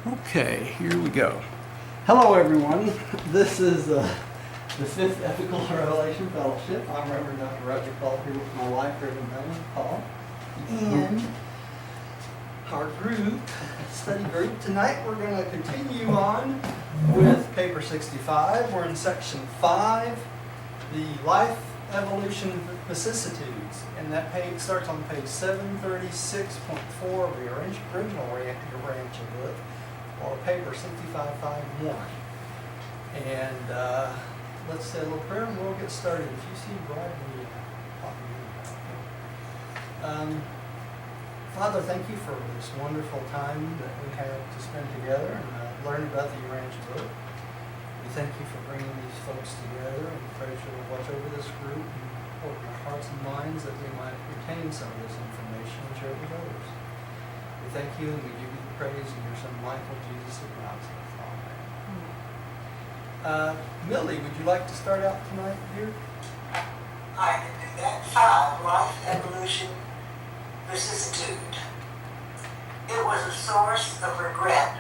Okay, here we go. Hello, everyone. This is the Fifth Ethical Revelation Fellowship. I'm Reverend Dr. Roger Paul here with my wife, Reverend Ellen Paul, and our group, study group. Tonight we're going to continue on with paper 65. We're in section 5, the life evolution vicissitudes, and that page starts on page 736.4 of the original Ranching book, or paper 6551. And let's say a little prayer and we'll get started. If you see bright, Father, thank you for this wonderful time that we have to spend together and learn about the Ranch book. We thank you for bringing these folks together, and pray that you'll watch over this group and open our hearts and minds that we might retain some of this information and share it with others. We thank you and we give you the praise in your Son Michael, Jesus of Nazareth. Amen. Millie, would you like to start out tonight, dear? I can do that. 5, life evolution vicissitude. It was a source of regret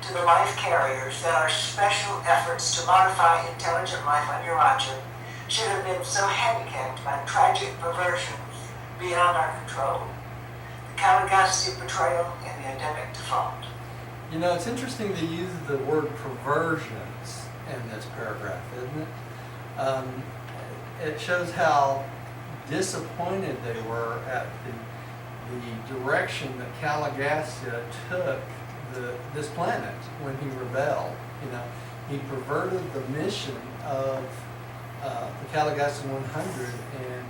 to the life carriers that our special efforts to modify intelligent life on Uracha should have been so handicapped by tragic perversions beyond our control. The Calagasti betrayal and the endemic default. You know, it's interesting to use the word perversions in this paragraph, isn't it? It shows how disappointed they were at the direction that Calagasti took this planet when he rebelled. You know, he perverted the mission of the Calagasti 100 and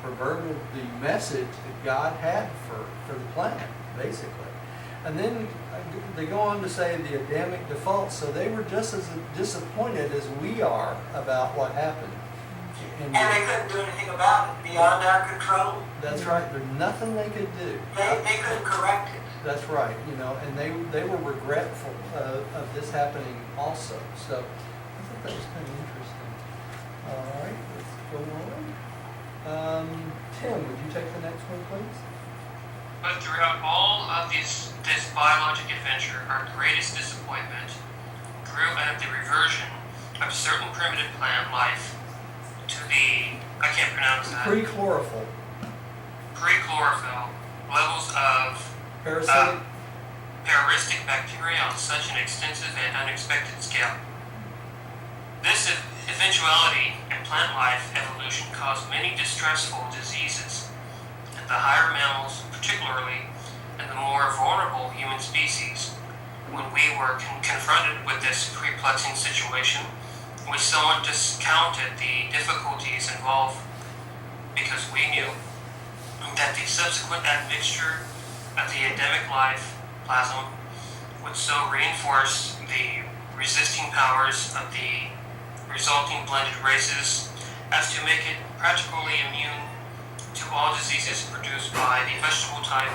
perverted the message that God had for the planet, basically. And then they go on to say the Adamic default, so they were just as disappointed as we are about what happened. And they couldn't do anything about it, beyond our control. That's right, there's nothing they could do. They couldn't correct it. That's right, you know, and they were regretful of this happening also. So I thought that was kind of interesting. All right, let's go on. Tim, would you take the next one, please? But throughout all of this biologic adventure, our greatest disappointment grew out of the reversion of certain primitive plant life to the, I can't pronounce that, Pre-chlorophyll levels of parasitic bacteria on such an extensive and unexpected scale. This eventuality in plant life evolution caused many distressful diseases in the higher mammals, particularly, and the more vulnerable human species. When we were confronted with this perplexing situation, we somewhat discounted the difficulties involved because we knew that the subsequent admixture of the endemic life plasm would so reinforce the resisting powers of the resulting blended races as to make it practically immune to all diseases produced by the vegetable-type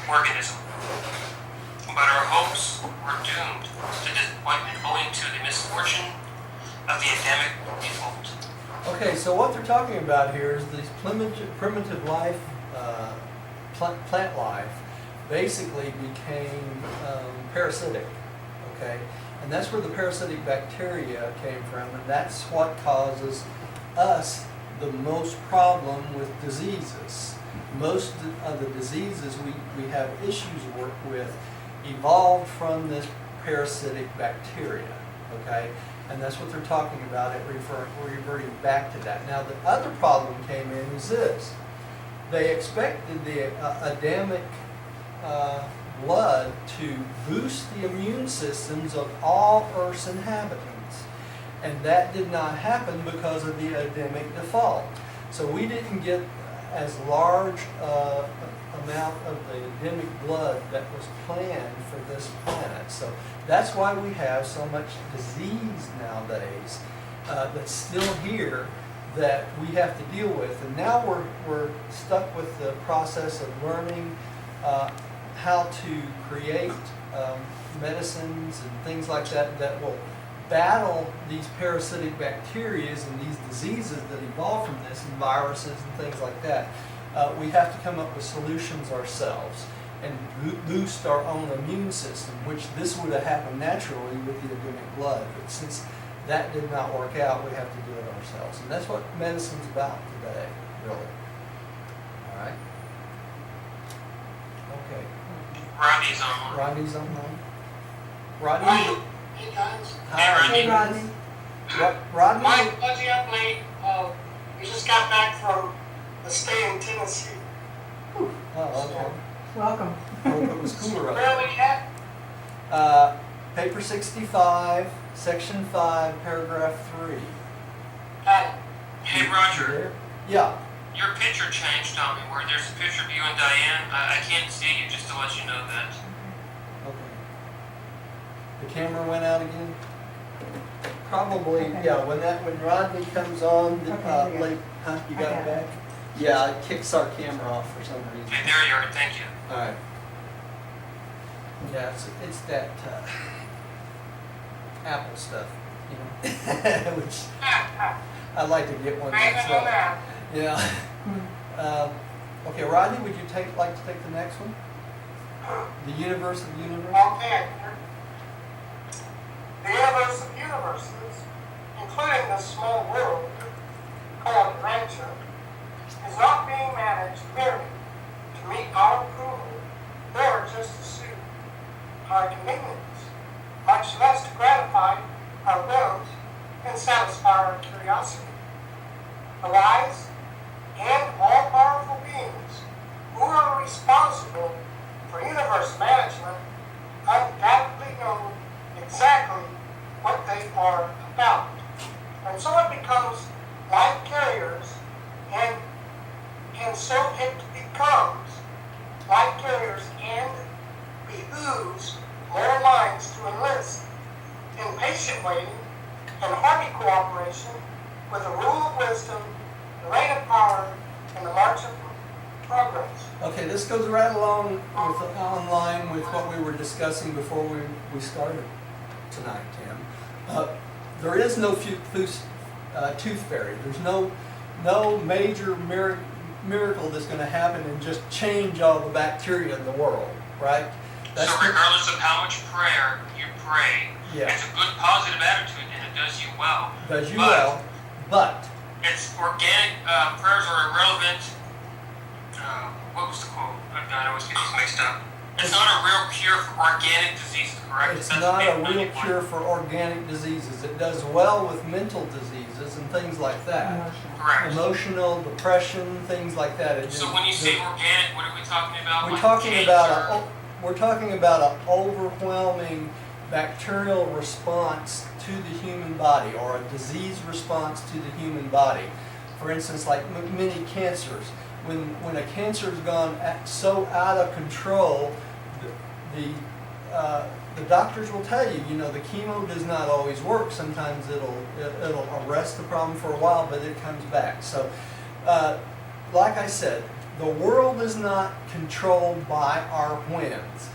organism. But our hopes were doomed to disappointment owing to the misfortune of the endemic default. Okay, so what they're talking about here is these primitive life, plant life, basically became parasitic, okay? And that's where the parasitic bacteria came from, and that's what causes us the most problem with diseases. Most of the diseases we have issues with evolved from this parasitic bacteria, okay? And that's what they're talking about, reverting back to that. Now, the other problem came in is this. They expected the Adamic blood to boost the immune systems of all Earth's inhabitants. And that did not happen because of the Adamic default. So we didn't get as large amount of the Adamic blood that was planned for this planet. So that's why we have so much disease nowadays that's still here that we have to deal with. And now we're stuck with the process of learning how to create medicines and things like that that will battle these parasitic bacteria and these diseases that evolve from this, and viruses and things like that. We have to come up with solutions ourselves. and boost our own immune system, which this would have happened naturally with the Adamic blood. But since that did not work out, we have to do it ourselves. And that's what medicine's about today, really. All right? Okay. Rodney's on. Rodney's online. Rodney? Hey guys. Hi. Hey, Rodney. Rodney? Mike, glad you up late. We just got back from a stay in Tennessee. Oh, okay. Welcome. Hope it was cooler up Where are we at? there. Paper 65, section 5, paragraph 3. Got it. Hey You Roger, there? Yeah. your picture changed on me where there's a picture of you and Diane. I can't see you, just to let you know that. Okay. The camera went out again? Probably, Okay. yeah, when Rodney comes on, Okay, I got it. late, huh, you got I it got back? Yeah, it kicks our camera off for some reason. Okay, there you are. Thank you. Alright. Yeah, it's that, Apple stuff, you know, which I'd like to get one Bang it on myself. that. Yeah. Okay, Rodney, would you like to take the next one? The universe of the universe? Okay. The universe of universes, including this small world called Rancher, is not being managed merely to meet our approval or just to suit our convenience, much less to gratify our whims and satisfy our curiosity. The wise and all-powerful beings who are responsible for universe management undoubtedly know exactly what they are about. And so it becomes life carriers, and so it becomes life carriers and behooves more minds to enlist in patient waiting and hearty cooperation with the rule of wisdom, the reign of power, and the march of progress. Okay, this goes right along with online with what we were discussing before we started tonight, Tim. There is no tooth fairy. There's no major miracle that's going to happen and just change all the bacteria in the world, right? So regardless of how much prayer you pray, Yeah. it's a good positive attitude and it does you well. Does you But well, but it's organic. Prayers are irrelevant. What was the quote? God, I always get these mixed up. It's not a real cure for organic diseases, correct? it's That's not the a main real point. cure for organic diseases. It does well with mental diseases and things like that. Emotional. Correct. Emotional, depression, things like that. It So just- when you say organic, what are we talking about? We're Like talking cancer? about we're talking about an overwhelming bacterial response to the human body, or a disease response to the human body. For instance, like many cancers, when a cancer's gone so out of control, the doctors will tell you, the chemo does not always work. Sometimes it'll arrest the problem for a while, but it comes back. So, like I said, the world is not controlled by our whims.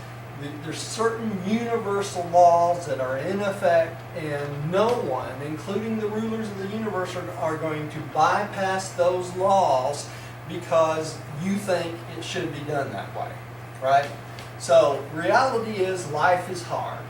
There's certain universal laws that are in effect, and no one, including the rulers of the universe, are going to bypass those laws because you think it should be done that way, right? So reality is life is hard.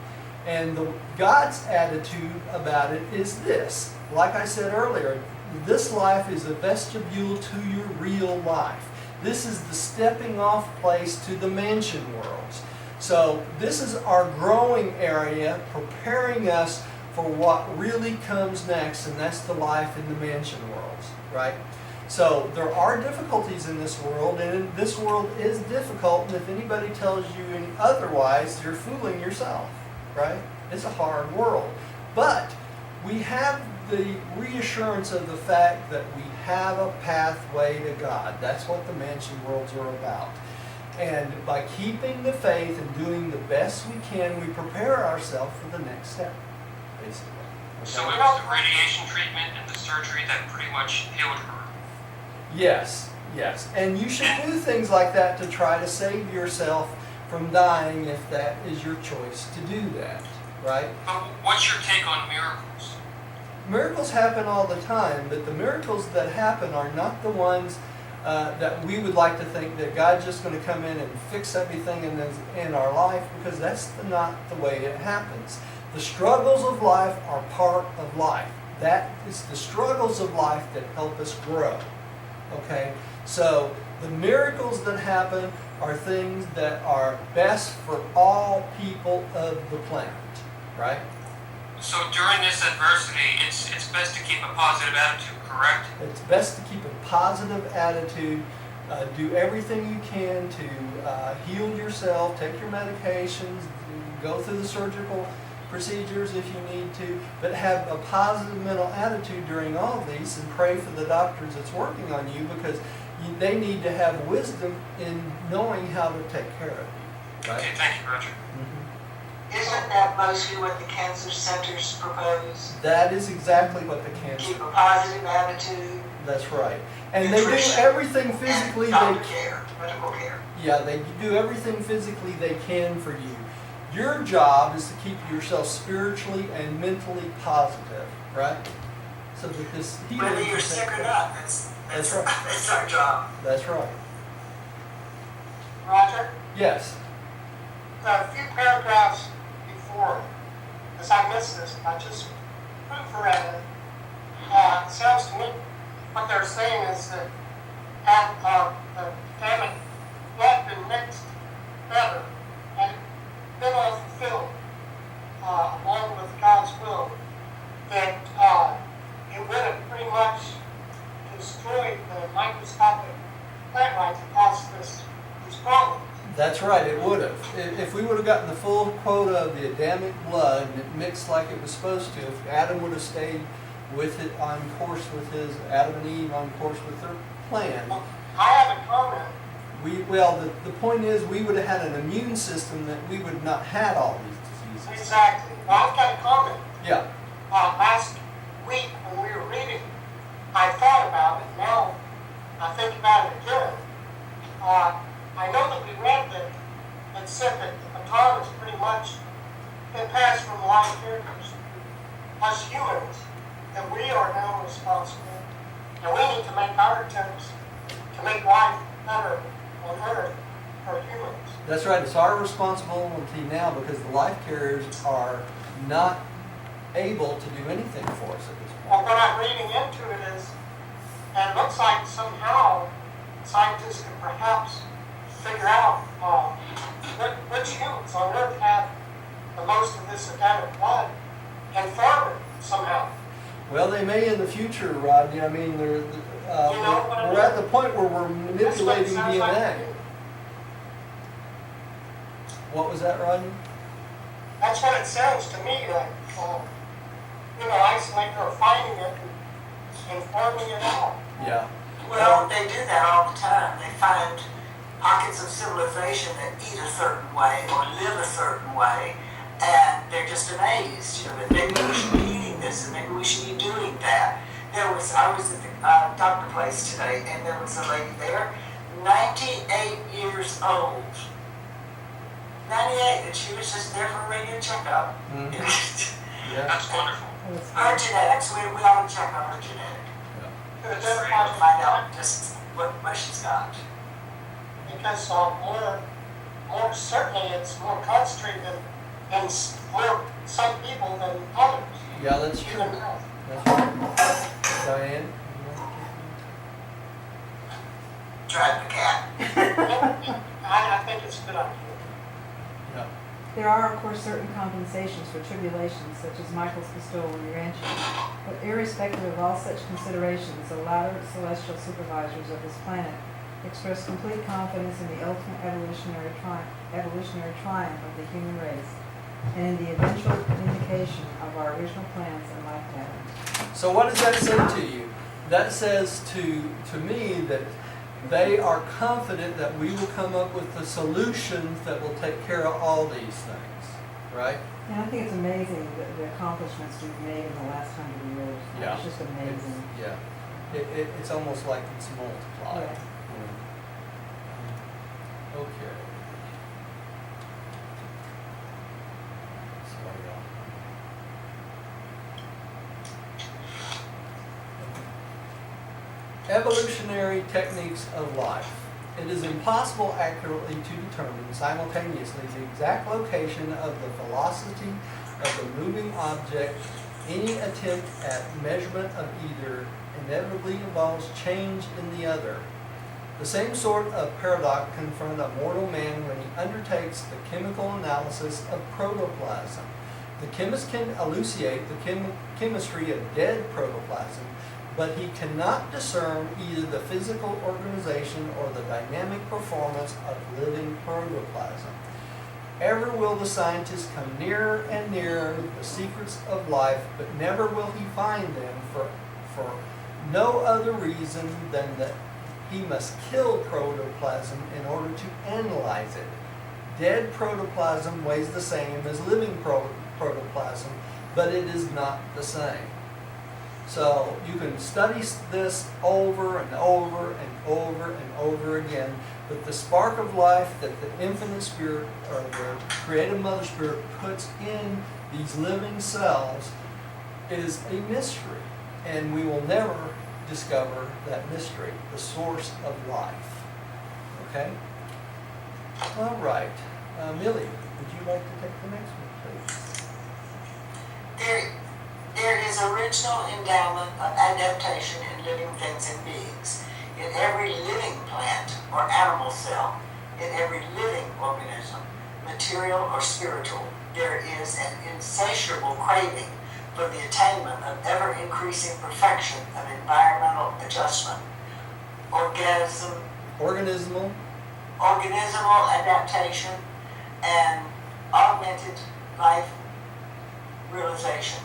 And God's attitude about it is this. Like I said earlier, this life is a vestibule to your real life. This is the stepping off place to the mansion worlds. So this is our growing area, preparing us for what really comes next, and that's the life in the mansion worlds, right? So there are difficulties in this world, and this world is difficult, and if anybody tells you any otherwise, you're fooling yourself, right? It's a hard world. But we have the reassurance of the fact that we have a pathway to God. That's what the mansion worlds are about. And by keeping the faith and doing the best we can, we prepare ourselves for the next step, basically. So Okay? it was the radiation treatment and the surgery that pretty much healed her. Yes, yes. And you should do things like that to try to save yourself from dying if that is your choice to do that, right? But what's your take on miracles? Miracles happen all the time, but the miracles that happen are not the ones that we would like to think that God's just going to come in and fix everything in our life, because that's not the way it happens. The struggles of life are part of life. That is the struggles of life that help us grow. Okay? So the miracles that happen are things that are best for all people of the planet. Right? So during this adversity, it's best to keep a positive attitude, correct? It's best to keep a positive attitude. Do everything you can to heal yourself, take your medications, go through the surgical procedures if you need to, but have a positive mental attitude during all of these, and pray for the doctors that's working on you, because they need to have wisdom in knowing how to take care of you. Right? Okay, thank you, Roger. Isn't that mostly what the cancer centers propose? That is exactly what the cancer. Keep a positive attitude. That's right. And they do Nutrition, everything physically and they doctor care, medical care. Yeah, they do everything physically they can for you. Your job is to keep yourself spiritually and mentally positive, right? So that this healing Whether you're can sick take or place. not, That's right. that's our job. That's right. Roger, Yes. a few paragraphs before, as I missed this, I just proofread it. It sounds to me what they're saying is that had the damage not been mixed better and been all fulfilled along with God's will, that it would have pretty much destroyed the microscopic plant life that caused these problems. That's right, it would have. If we would have gotten the full quota of the Adamic blood and it mixed like it was supposed to, if Adam would have stayed with it on course with his, Adam and Eve on course with their plan, I have a comment. the point is we would have had an immune system that we would not had all these diseases. Exactly. Well, I've got a comment. Yeah, Last week when we were reading, I thought about it. Now I think about it again. I know that we read that it said that the baton has pretty much been passed from life carriers to us humans, that we are now responsible, and we need to make our attempts to make life better on Earth for humans. that's right. It's our responsibility now, because the life carriers are not able to do anything for us at this Well, point. what I'm reading into it is, and it looks like somehow scientists can perhaps figure out which humans on Earth have the most of this Adamic blood and farm it somehow. Well, they may in the future, Rodney. I mean, know what I we're mean? at the point where we're That's what it manipulating sounds like to DNA. me. What was that, Rodney? That's what it sounds to me like, isolating or finding it and farming it out. Yeah. Well, they do that all the time. They find pockets of civilization that eat a certain way or live a certain way, and they're just amazed. That maybe we should be eating this, and maybe we should be doing that. I was at the doctor place today, and there was a lady there, 98 years old. 98, and she was just there for a regular checkup. Mhm. That's Yeah. wonderful. Her genetics, we ought to check on her genetics. To To identify find out just what she's got. because more certainly it's more concentrated in more some people than others. Yeah, that's true. Even now. That's right. Diane? Drive the cat. I think it's a good idea. Yeah. There are, of course, certain compensations for tribulations, such as Michael's bestowal in Rancho. But irrespective of all such considerations, the latter celestial supervisors of this planet express complete confidence in the ultimate evolutionary triumph of the human race, and in the eventual vindication of our original plans and life patterns. So what does that say to you? That says to me that they are confident that we will come up with the solutions that will take care of all these things, right? And I think it's amazing the accomplishments we've made in the last 100 years. Yeah. It's just amazing. Yeah. It's almost like it's multiplied. Yeah. Okay. Sorry, y'all. Evolutionary techniques of life. It is impossible accurately to determine simultaneously the exact location of the velocity of the moving object. Any attempt at measurement of either inevitably involves change in the other. The same sort of paradox confronts a mortal man when he undertakes the chemical analysis of protoplasm. The chemist can elucidate the chemistry of dead protoplasm, but he cannot discern either the physical organization or the dynamic performance of living protoplasm. Ever will the scientist come nearer and nearer the secrets of life, but never will he find them for no other reason than that he must kill protoplasm in order to analyze it. Dead protoplasm weighs the same as living protoplasm, but it is not the same. So you can study this over and over and over and over again, but the spark of life that the infinite spirit or the creative mother spirit puts in these living cells is a mystery, and we will never discover that mystery, the source of life. Okay? All right. Millie, would you like to take the next one, please? There is original endowment of adaptation in living things and beings. In every living plant or animal cell, in every living organism, material or spiritual, there is an insatiable craving for the attainment of ever-increasing perfection of environmental adjustment, organismal adaptation, and augmented life realization.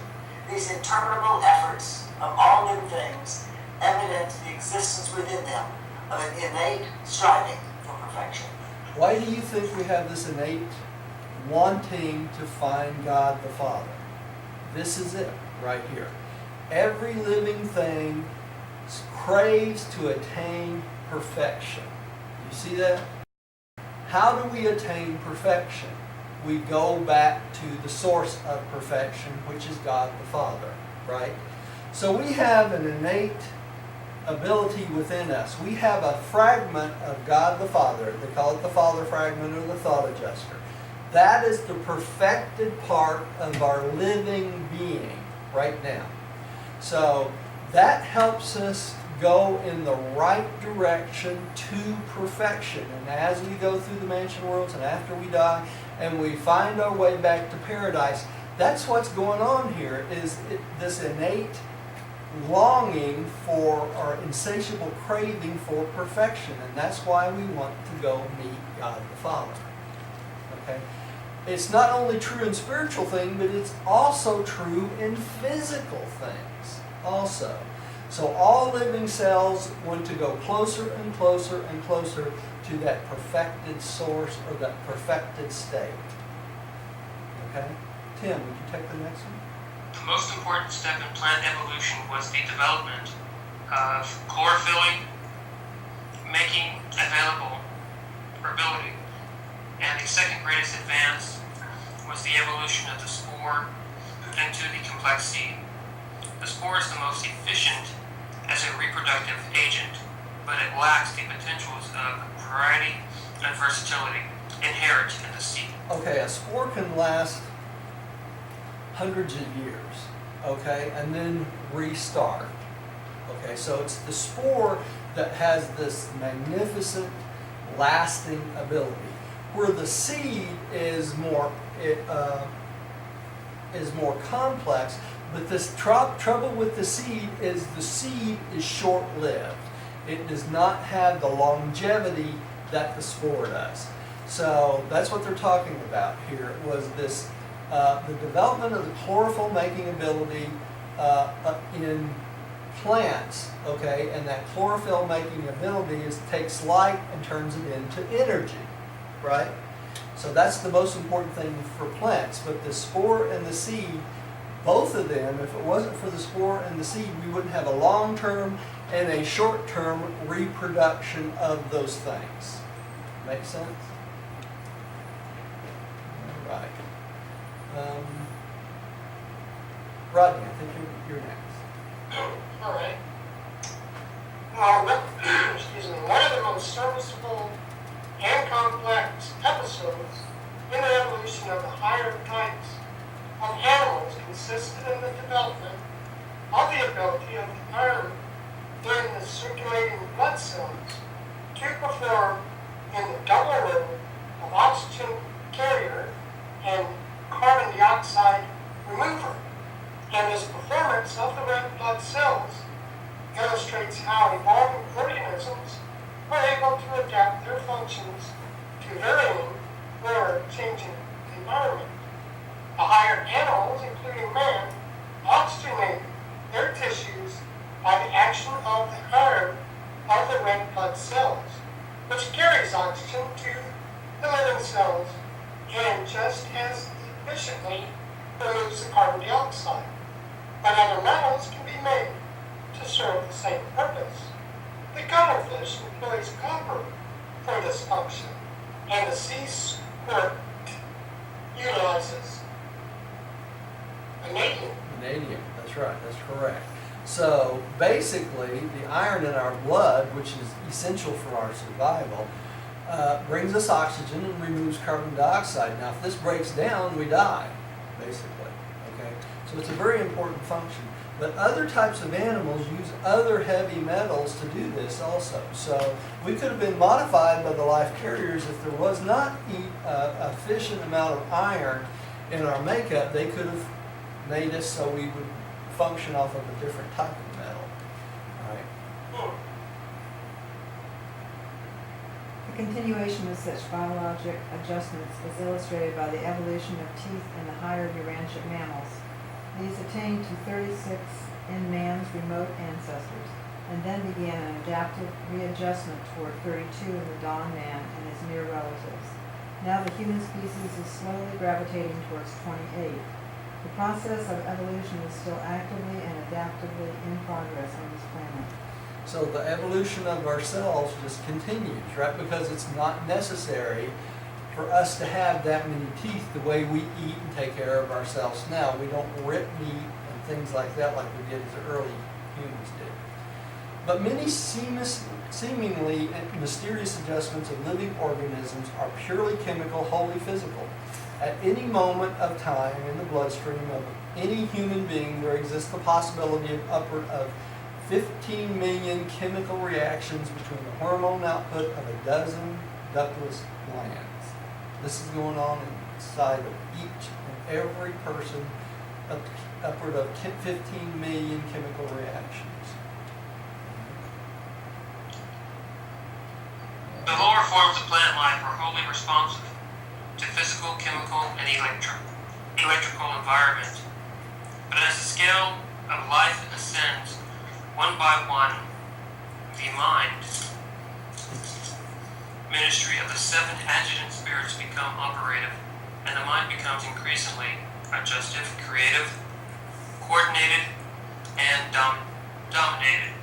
These interminable efforts of all living things evidence the existence within them of an innate striving for perfection. Why do you think we have this innate wanting to find God the Father? This is it right here. Every living thing craves to attain perfection. You see that? How do we attain perfection? We go back to the source of perfection, which is God the Father, right? So we have an innate ability within us. We have a fragment of God the Father. They call it the Father fragment or the thought adjuster. That is the perfected part of our living being right now. So that helps us go in the right direction to perfection. And as we go through the mansion worlds and after we die and we find our way back to paradise, that's what's going on here, is this innate longing for, or insatiable craving for perfection. And that's why we want to go meet God the Father. Okay? It's not only true in spiritual things, but it's also true in physical things also. So all living cells want to go closer and closer and closer to that perfected source or that perfected state. Okay? Tim, would you take the next one? The most important step in plant evolution was the development of chlorophyll making available or ability. And the second greatest advance was the evolution of the spore into the complex seed. The spore is the most efficient as a reproductive agent, but it lacks the potentials of variety and versatility inherent in the seed. Okay, a spore can last hundreds of years, okay, and then restart. Okay, so it's the spore that has this magnificent lasting ability, where the seed is more complex. But this trouble with the seed is short-lived. It does not have the longevity that the spore does. So that's what they're talking about here, was this the development of the chlorophyll making ability in plants, okay, and that chlorophyll making ability takes light and turns it into energy, right? So that's the most important thing for plants. But the spore and the seed, both of them, if it wasn't for the spore and the seed, we wouldn't have a long-term and a short-term reproduction of those things. Make sense? All right. Rodney, I think you're next. All right. one of the most serviceable and complex episodes in the evolution of the higher types of animals consisted in the development of the ability of the iron in the circulating blood cells to perform in the double role of oxygen carrier and carbon dioxide remover. And this performance of the red blood cells illustrates how evolving organisms were able to adapt their functions to varying or changing environment. The higher animals, including man, oxygenate their tissues by the action of the iron of the red blood cells, which carries oxygen to the living cells and just as efficiently removes the carbon dioxide. But other metals can be made to serve the same purpose. The cuttlefish employs copper for this function, and the sea squirt utilizes vanadium. Vanadium, that's right, that's correct. So basically, the iron in our blood, which is essential for our survival, brings us oxygen and removes carbon dioxide. Now, if this breaks down, we die, basically. Okay, so it's a very important function. But other types of animals use other heavy metals to do this also. So we could have been modified by the life carriers if there was not a sufficient amount of iron in our makeup. They could have made us so we would function off of a different type of metal. All right. The continuation of such biologic adjustments is illustrated by the evolution of teeth in the higher Urantia mammals. These attained to 36 in man's remote ancestors, and then began an adaptive readjustment toward 32 in the dawn man and his near relatives. Now the human species is slowly gravitating towards 28. The process of evolution is still actively and adaptively in progress on this planet. So the evolution of ourselves just continues, right? Because it's not necessary for us to have that many teeth the way we eat and take care of ourselves now. We don't rip meat and things like that like we did as the early humans did. But many seemingly mysterious adjustments of living organisms are purely chemical, wholly physical. At any moment of time in the bloodstream of any human being, there exists the possibility of upward of 15 million chemical reactions between the hormone output of a dozen ductless glands. This is going on inside of each and every person, upward of 15 million chemical reactions. The lower forms of plant life are wholly responsive to physical, chemical, and electrical environment. But as the scale of life ascends, one by one, the mind ministry of the seven adjutant spirits become operative, and the mind becomes increasingly adjustive, creative, coordinated, and dominated.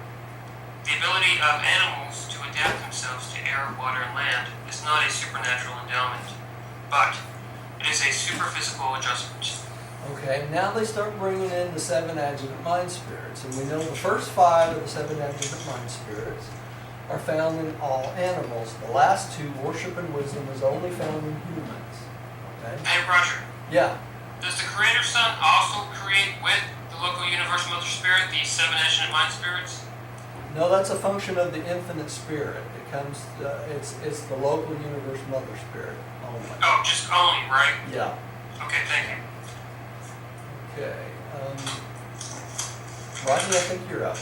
The ability of animals to adapt themselves to air, water, and land is not a supernatural endowment, but it is a superphysical adjustment. Okay, now they start bringing in the seven adjutant mind spirits, and we know the first five of the seven adjutant mind spirits are found in all animals. The last two, worship and wisdom, is only found in humans. Okay? Hey, Roger, Yeah. does the Creator Son also create with the local universal Mother Spirit the seven adjutant mind spirits? No, that's a function of the infinite spirit. It comes. It's the local universe mother spirit only. Oh, just only, right? Yeah. Okay, thank you. Okay. Rodney, I think you're up.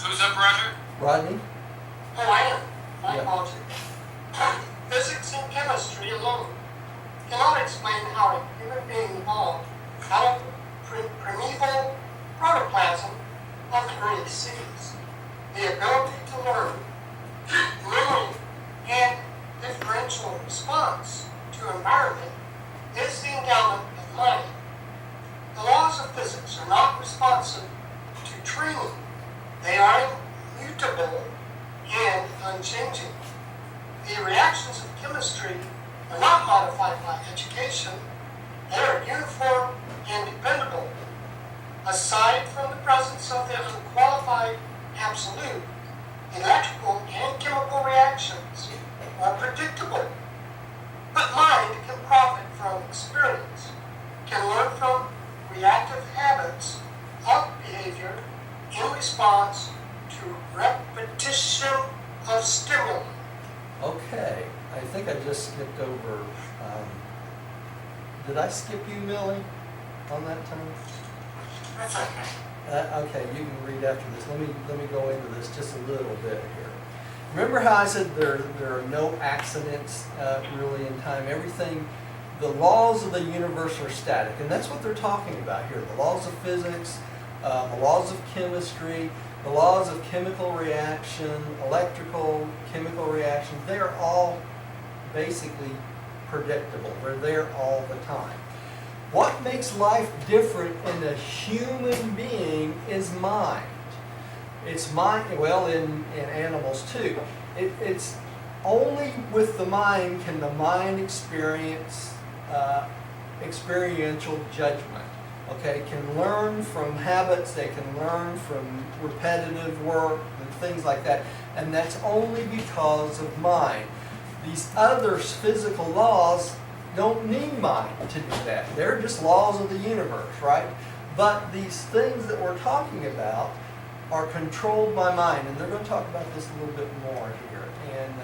Who's up, Roger? Rodney? Oh, I am. My Yeah. apologies. Physics and chemistry alone cannot explain how a human being evolved out of the primeval protoplasm of the early cities. The ability to learn, memory, and differential response to environment is the endowment of mind. The laws of physics are not responsive to training. They are immutable and unchanging. The reactions of chemistry are not modified by education They are uniform and dependable. Aside from the presence of the unqualified absolute, electrical and chemical reactions are predictable. But mind can profit from experience, can learn from reactive habits of behavior in response to repetition of stimuli. Okay, I think I just skipped over, did I skip you, Millie, on that time? That's okay. Okay, you can read after this. Let me go into this just a little bit here. Remember how I said there are no accidents really in time? Everything, the laws of the universe are static, and that's what they're talking about here. The laws of physics, the laws of chemistry, the laws of chemical reaction, electrical, chemical reactions, they are all basically predictable. They're there all the time. What makes life different in a human being is mind. It's mind, well, in animals too. It's only with the mind can the mind experience experiential judgment. Okay, can learn from habits, they can learn from repetitive work and things like that. And that's only because of mind. These other physical laws don't need mind to do that. They're just laws of the universe, right? But these things that we're talking about are controlled by mind, and they're going to talk about this a little bit more here. And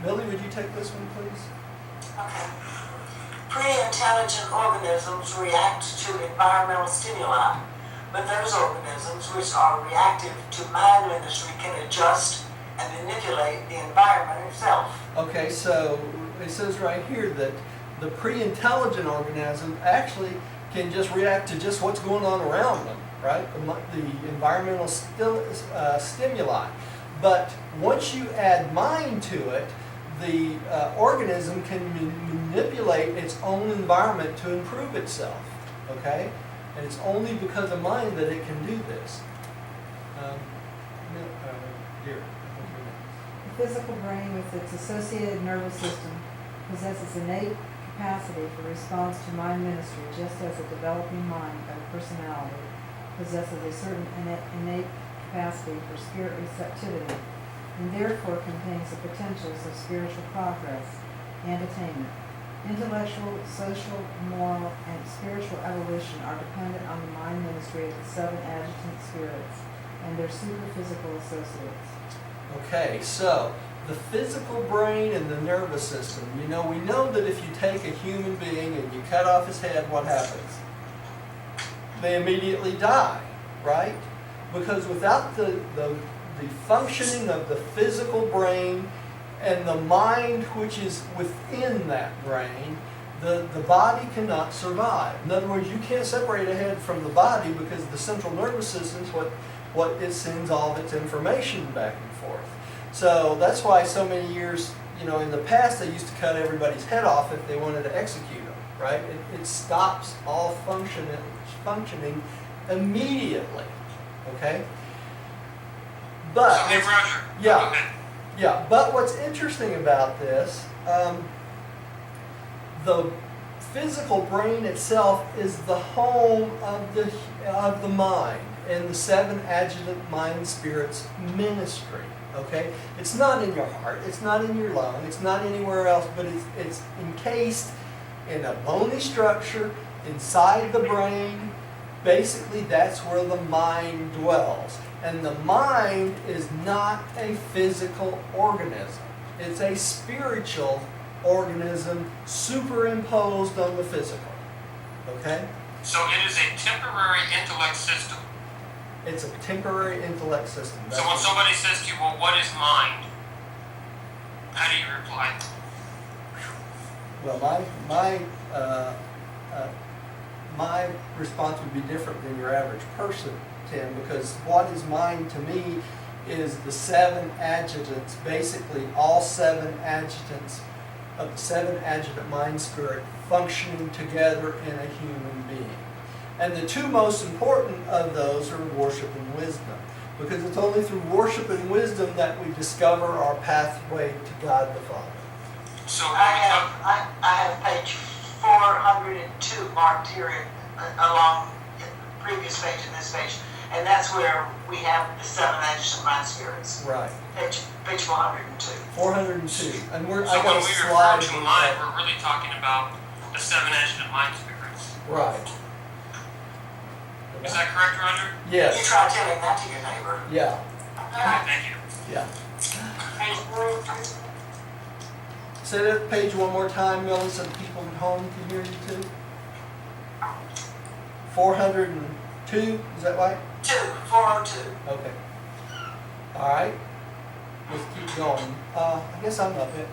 Millie, would you take this one, please? Okay. Pre-intelligent organisms react to environmental stimuli, but those organisms which are reactive to mind ministry can adjust and manipulate the environment itself. Okay, so it says right here that the pre-intelligent organism actually can just react to just what's going on around them, right? The environmental stimuli. But once you add mind to it, the organism can manipulate its own environment to improve itself, okay? And it's only because of mind that it can do this. Here. The physical brain with its associated nervous system possesses innate capacity for response to mind ministry, just as a developing mind of personality possesses a certain innate capacity for spirit receptivity, and therefore contains the potentials of spiritual progress and attainment. Intellectual, social, moral, and spiritual evolution are dependent on the mind ministry of the seven adjutant spirits and their superphysical associates. Okay, so the physical brain and the nervous system. You know, we know that if you take a human being and you cut off his head, what happens? They immediately die, right? Because without the functioning of the physical brain and the mind which is within that brain, the body cannot survive. In other words, you can't separate a head from the body because the central nervous system is what it sends all of its information back and forth. So that's why so many years, you know, in the past they used to cut everybody's head off if they wanted to execute them, right? It stops all functioning immediately, okay? But, So, hey, Roger. yeah. Go ahead. yeah, but what's interesting about this, the physical brain itself is the home of the mind and the seven adjutant mind spirits ministry. Okay, it's not in your heart, it's not in your lung, it's not anywhere else, but it's encased in a bony structure inside the brain. Basically, that's where the mind dwells. And the mind is not a physical organism. It's a spiritual organism superimposed on the physical. Okay? So it is a temporary intellect system. It's a temporary intellect system. So when somebody says to you, well, what is mind? How do you reply? Well, my response would be different than your average person, Tim, because what is mind to me is the seven adjutants, basically all seven adjutants of the seven adjutant mind spirit functioning together in a human being. And the two most important of those are worship and wisdom, because it's only through worship and wisdom that we discover our pathway to God the Father. So I have page 402 marked here along the previous page and this page. And that's where we have the 7 adjective mind spirits. Right. Page 402. 402. And So I got when a we refer slide. to mind, we're really talking about the 7 adjective mind spirits. Right. Is that correct, Roger? You Yes. try telling that to your neighbor. Yeah. Okay, thank you. Yeah. Page 402. Say that page one more time, Millie, so the people at home can hear you too. 402, is that right? 402. Okay. All right. Let's keep going. I guess I'm up it.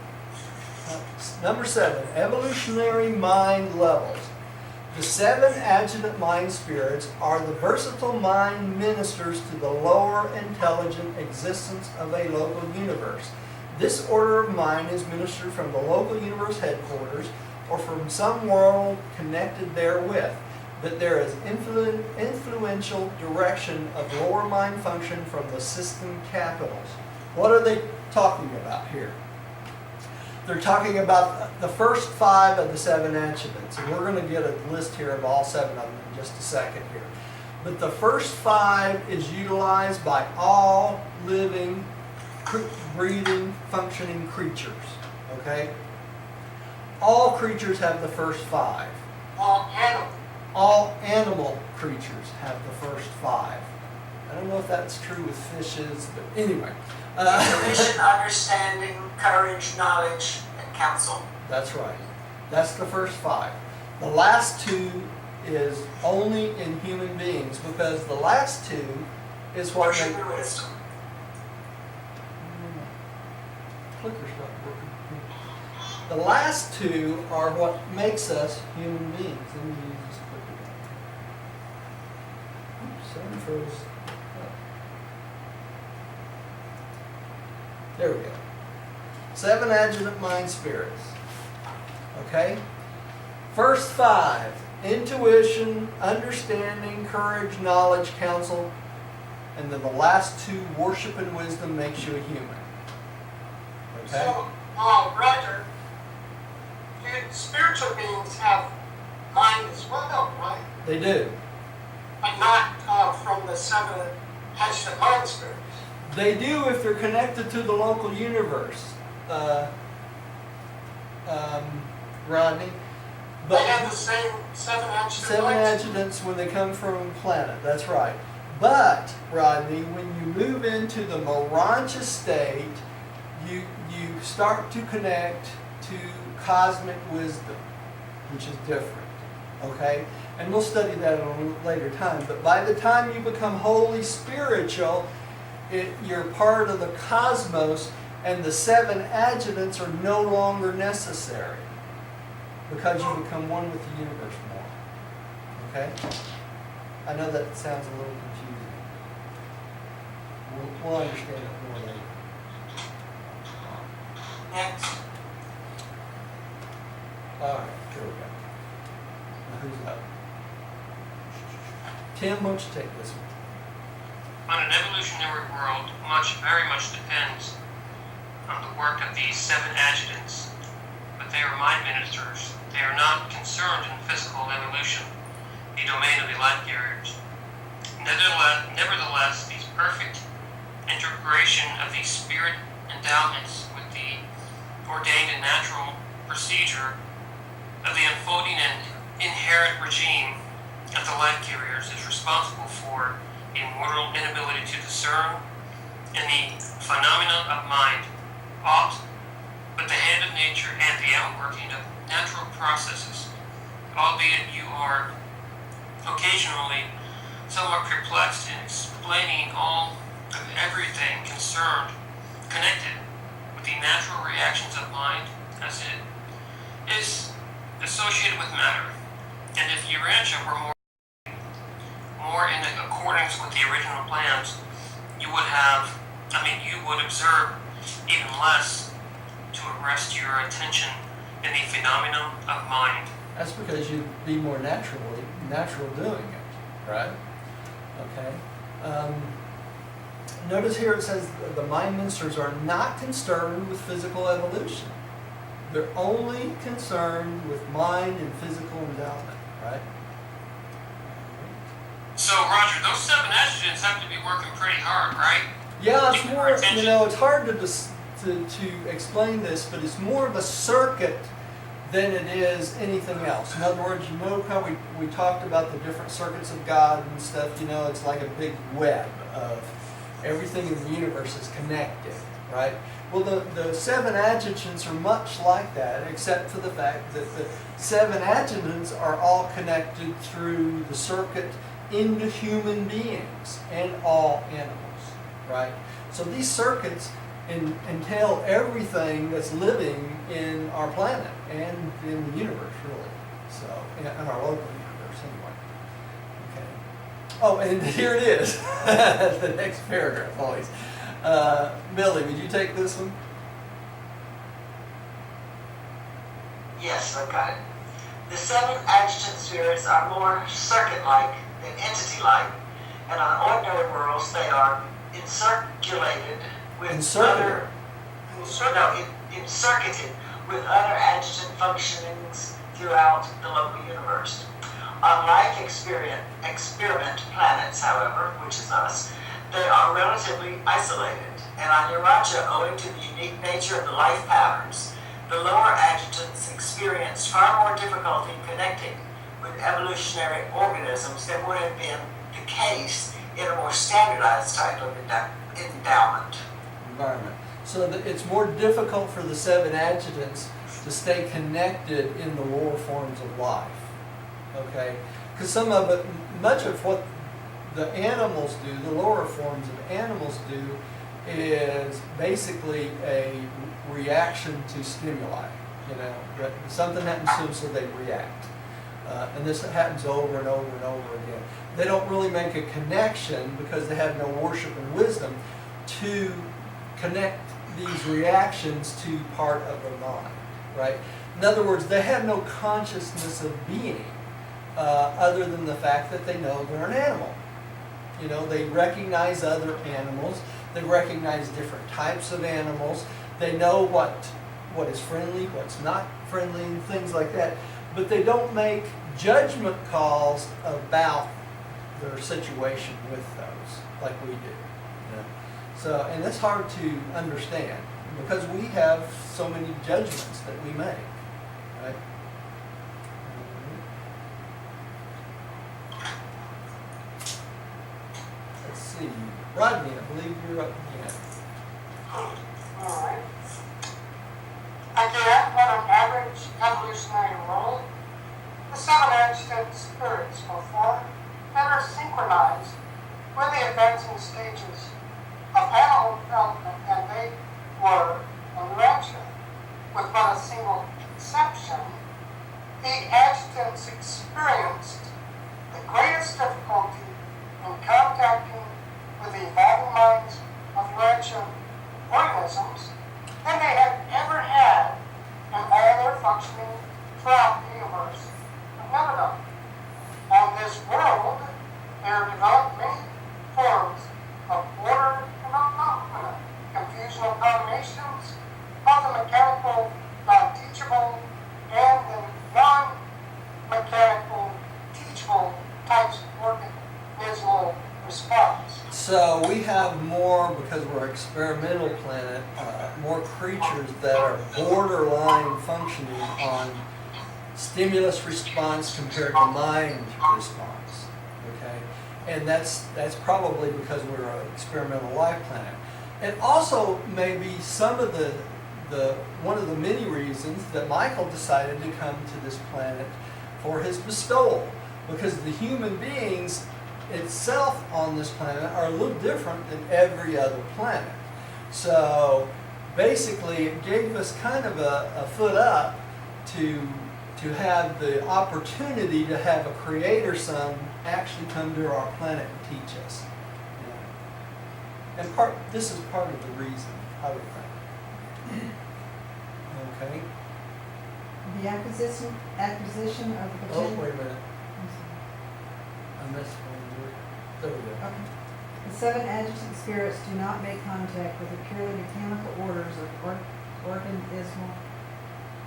Number 7, evolutionary mind levels. The 7 adjunct mind spirits are the versatile mind ministers to the lower intelligent existence of a local universe. This order of mind is ministered from the local universe headquarters or from some world connected therewith, but there is influential direction of lower mind function from the system capitals. What are they talking about here? They're talking about the first 5 of the 7 attributes, and we're going to get a list here of all 7 of them in just a second here. But the first 5 is utilized by all living, breathing, functioning creatures. Okay? All creatures have the first 5. All animals. All animal creatures have the first 5. I don't know if that's true with fishes, but anyway. Information, understanding, courage, knowledge, and counsel. That's right. That's the first 5. The last 2 is only in human beings because the last 2 is what Worship they... and wisdom. Clicker's not working. The last 2 are what makes us human beings. Let me use this clicker down here. Oops, someone froze. There we go. 7 adjunct mind spirits. Okay? First 5, intuition, understanding, courage, knowledge, counsel, and then the last 2, worship and wisdom makes you a human. Okay? So, Roger, spiritual beings have mind as well, right? They do. But not from the 7 adjective mind spirits. They do if they're connected to the local universe, Rodney. They have the same 7 adjective 7 mind spirits. adjutants when they come from a planet, that's right. But, Rodney, when you move into the Morancha state, you start to connect to cosmic wisdom, which is different, okay? And we'll study that at a later time. But by the time you become wholly spiritual, you're part of the cosmos, and the 7 adjutants are no longer necessary because you become one with the universe more. Okay? I know that sounds a little confusing. We'll understand it more later. Next. All right, here we go. Now who's up? Tim, why don't you take this one? On an evolutionary world, very much depends on the work of these 7 adjutants, but they are mind ministers. They are not concerned in physical evolution, the domain of the life carriers. Nevertheless, these perfect integration of these spirit endowments with the ordained and natural procedure of the unfolding and inherent regime of the life carriers is responsible for the immortal inability to discern in the phenomena of mind aught but the hand of nature and the outworking of natural processes, albeit you are occasionally somewhat perplexed in explaining all of everything connected with the natural reactions of mind as it is associated with matter. And if Urantia were more in accordance with the original plans, you would observe even less to arrest your attention in the phenomenon of mind. That's because you'd be more natural doing it, right? Okay. Notice here it says the mind ministers are not concerned with physical evolution. They're only concerned with mind and physical endowment, right? So, Roger, those 7 estrogens have to be working pretty hard, right? Yeah, it's Keeping more, our attention. it's hard to explain this, but it's more of a circuit than it is anything else. In other words, you know how we talked about the different circuits of God and stuff, it's like a big web of everything in the universe is connected, right? Well, the 7 adjuncts are much like that, except for the fact that the 7 adjuncts are all connected through the circuit into human beings and all animals, right? So these circuits entail everything that's living in our planet and in the universe, really. So, in our local universe, anyway. Okay. Oh, and here it is, the next paragraph, always. Billy, would you take this one? Yes, I've got it. The 7 adjutant spheres are more circuit-like than entity-like, and on ordinary worlds they are encirculated with Encirculated? encircuited with other adjutant functionings throughout the local universe. On life experiment planets, however, which is us, they are relatively isolated, and on Uracha, owing to the unique nature of the life patterns, the lower adjutants experience far more difficulty connecting with evolutionary organisms than would have been the case in a more standardized type of endowment. Environment. So that it's more difficult for the 7 adjutants to stay connected in the lower forms of life. Okay? Because some of it, much of what the animals do, the lower forms of animals do, is basically a reaction to stimuli. Something happens to them, so they react. And this happens over and over and over again. They don't really make a connection because they have no worship and wisdom to connect these reactions to part of their mind, right? In other words, they have no consciousness of being other than the fact that they know they're an animal. They recognize other animals. They recognize different types of animals. They know what is friendly, what's not friendly, and things like that. But they don't make judgment calls about their situation with those like we do. So, and that's hard to understand because we have so many judgments that we make, right? Let's see. Rodney, I believe you're up again. Alright. Again, on an average evolutionary world, the 7 adjutant spirits were formed and are synchronized with the advancing stages of animal development, and they were in nature. With but a single exception, the adjutants experienced the greatest difficulty in contacting with the evolving minds of Urantia organisms than they had ever had in all their functioning throughout the universe of Nebadon. On this world, there developed many forms of order phenomena, confusional combinations of the mechanical, non-teachable, and the non-mechanical, teachable types of organismal response. So we have more, because we're an experimental planet, more creatures that are borderline functioning on stimulus response compared to mind response. Okay, and that's probably because we're an experimental life planet. And also maybe some of the one of the many reasons that Michael decided to come to this planet for his bestowal, because the human beings itself on this planet are a little different than every other planet. So basically it gave us kind of a foot up to have the opportunity to have a creator son actually come to our planet and teach us. And this is part of the reason, I would think. Okay. The acquisition of the Oh, potential. wait a minute. I missed one. There we go. Okay. The 7 adjutant spirits do not make contact with the purely mechanical orders of organismal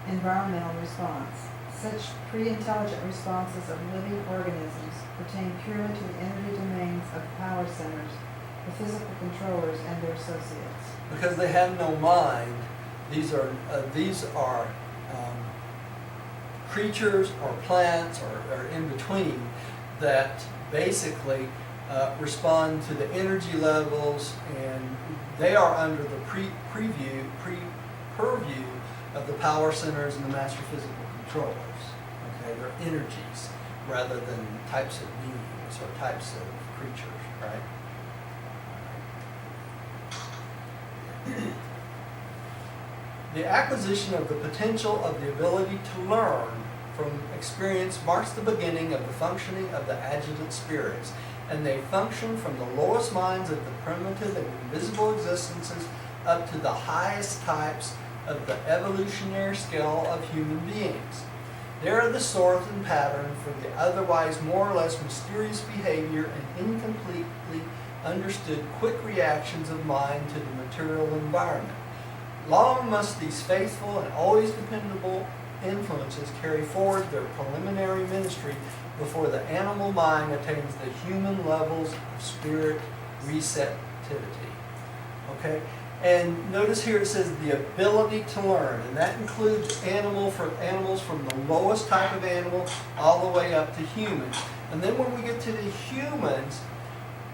environmental response. Such pre-intelligent responses of living organisms pertain purely to the energy domains of power centers, the physical controllers, and their associates. Because they have no mind, these are creatures or plants or in between that basically respond to the energy levels, and they are under the purview of the power centers and the master physical controllers. Okay, they're energies rather than types of beings or types of creatures, right? The acquisition of the potential of the ability to learn from experience marks the beginning of the functioning of the adjutant spirits, and they function from the lowest minds of the primitive and invisible existences up to the highest types of the evolutionary scale of human beings. They are the source and pattern for the otherwise more or less mysterious behavior and incompletely understood quick reactions of mind to the material environment. Long must these faithful and always dependable influences carry forward their preliminary ministry before the animal mind attains the human levels of spirit receptivity. Okay? And notice here it says the ability to learn, and that includes animals from the lowest type of animal all the way up to humans. And then when we get to the humans,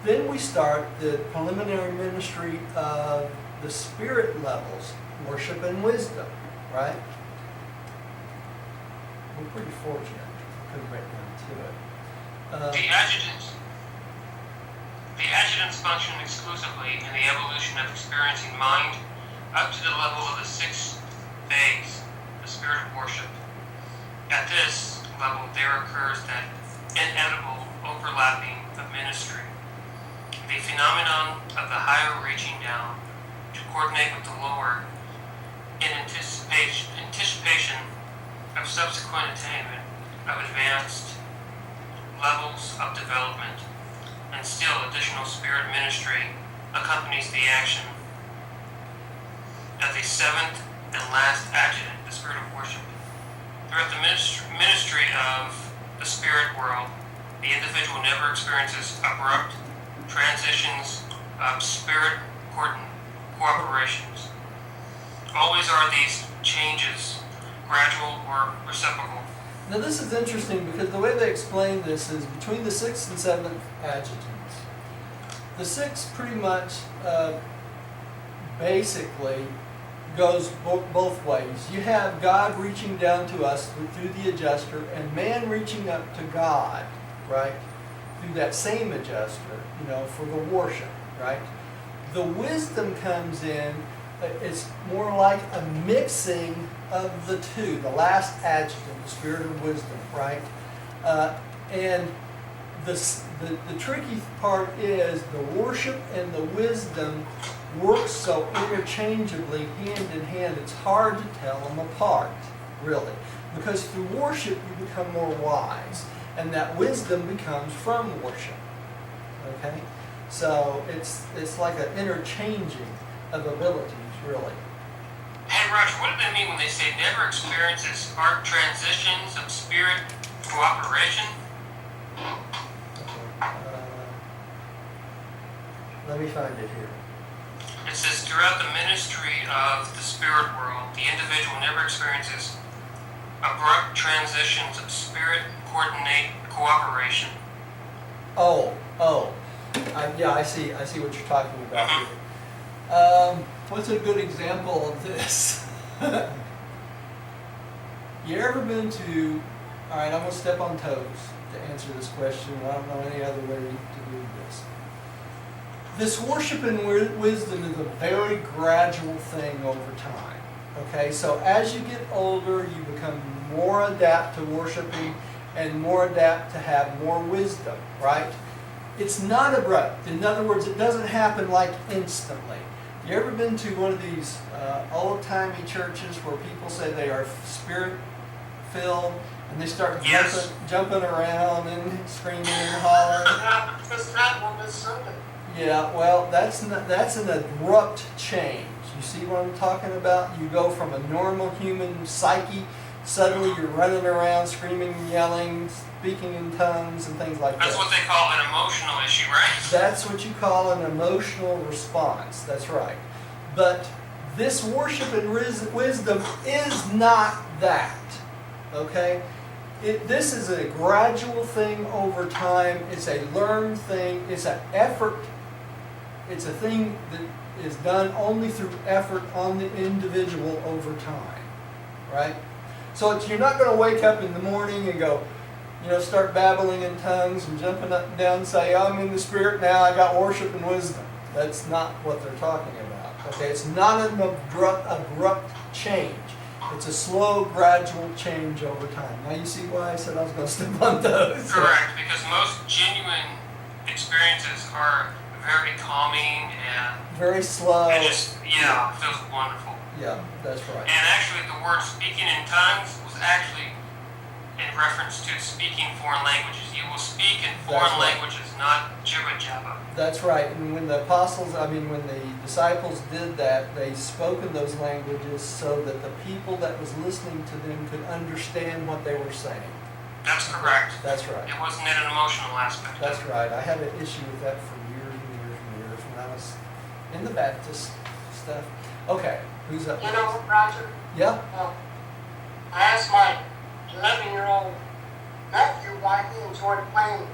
then we start the preliminary ministry of the spirit levels, worship and wisdom, right? We're pretty fortunate. Could right down to it. The adjutants function exclusively in the evolution of experiencing mind up to the level of the 6 bays, the spirit of worship. At this level, there occurs that inevitable overlapping of ministry, the phenomenon of the higher reaching down to coordinate with the lower in anticipation of subsequent attainment of advanced levels of development, and still additional spirit ministry accompanies the action of the 7th and last adjutant, the spirit of worship. Throughout the ministry of the spirit world, the individual never experiences abrupt transitions of spirit cooperations. Always are these changes gradual or reciprocal. Now this is interesting because the way they explain this is between the 6th and 7th adjutants. The 6th pretty much basically goes both ways. You have God reaching down to us through the adjuster, and man reaching up to God, right? Through that same adjuster, for the worship, right? The wisdom comes in, it's more like a mixing of the two, the last adjutant, the spirit of wisdom, right? And the tricky part is the worship and the wisdom work so interchangeably, hand in hand, it's hard to tell them apart, really. Because through worship you become more wise, and that wisdom becomes from worship, okay? So it's like an interchanging of abilities, really. Hey, Roger, what do they mean when they say never experiences arc transitions of spirit cooperation? Okay. Let me find it here. It says, throughout the ministry of the spirit world, the individual never experiences abrupt transitions of spirit cooperation. Yeah, I see what you're talking about here. What's a good example of this? You ever been to, all right, I'm going to step on toes to answer this question. I don't know any other way to do this. This worship and wisdom is a very gradual thing over time. Okay, so as you get older, you become more adept to worshiping and more adept to have more wisdom, right? It's not abrupt. In other words, it doesn't happen like instantly. You ever been to one of these old-timey churches where people say they are spirit-filled and they start jumping around and screaming and hollering? This happened this Sunday. Yeah, well, that's an abrupt change. You see what I'm talking about? You go from a normal human psyche, suddenly you're running around, screaming, yelling, speaking in tongues, and things like that. That's what they call an emotional issue, right? That's what you call an emotional response. That's right. But this worship and wisdom is not that. Okay? This is a gradual thing over time. It's a learned thing. It's an effort. It's a thing that is done only through effort on the individual over time. Right? So you're not going to wake up in the morning and go, start babbling in tongues and jumping up and down and say, I'm in the Spirit now, I got worship and wisdom. That's not what they're talking about. Okay? It's not an abrupt change. It's a slow, gradual change over time. Now you see why I said I was going to step on those. Correct, because most genuine experiences are very calming and very slow. And just, it feels wonderful. Yeah, that's right. And actually the word speaking in tongues was actually in reference to speaking foreign languages. You will speak in foreign languages, not jibber jabber. That's right. And when the when the disciples did that, they spoke in those languages so that the people that was listening to them could understand what they were saying. That's correct. That's right. It wasn't an emotional aspect. That's right. I had an issue with that for years and years and years when I was in the Baptist stuff. Okay, who's up next? Roger, Yeah? I asked my 11-year-old nephew why he enjoyed playing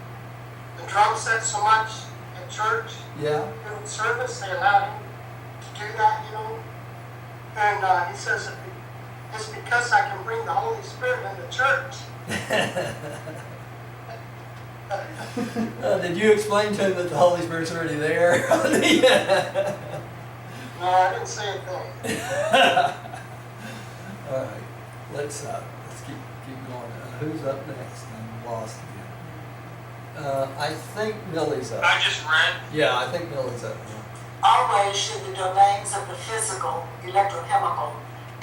the drum set so much at church. Yeah? In service, they allowed him to do that, And he says, it's because I can bring the Holy Spirit into church. Did you explain to him that the Holy Spirit's already there? No, I didn't say a thing. All right, let's keep going. Who's up next? I'm lost again. I think Millie's up. I just read. Yeah, I think Millie's up. Always should the domains of the physical, electrochemical,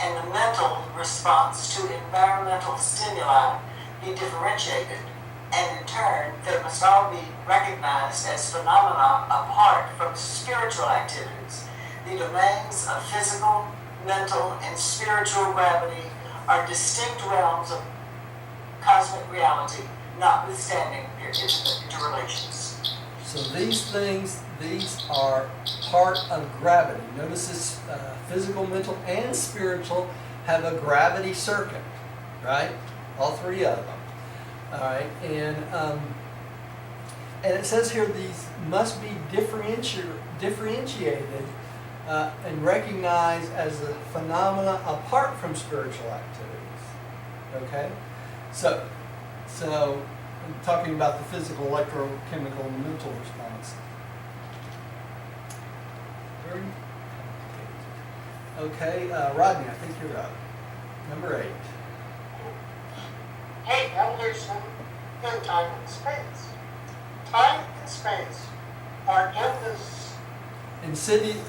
and the mental response to environmental stimuli be differentiated, and in turn, they must all be recognized as phenomena apart from spiritual activities. The domains of physical, mental, and spiritual gravity are distinct realms of cosmic reality, notwithstanding their intimate interrelations. So these are part of gravity. Notice this physical, mental, and spiritual have a gravity circuit, right? All three of them. All right, and it says here these must be differentiated and recognized as a phenomena apart from spiritual activities. Okay, so I'm talking about the physical, electrochemical, and mental response. Very complicated. Okay, Rodney, I think you're up. Number 8. Hey, evolution in time and space. Time and space are Indissolubly.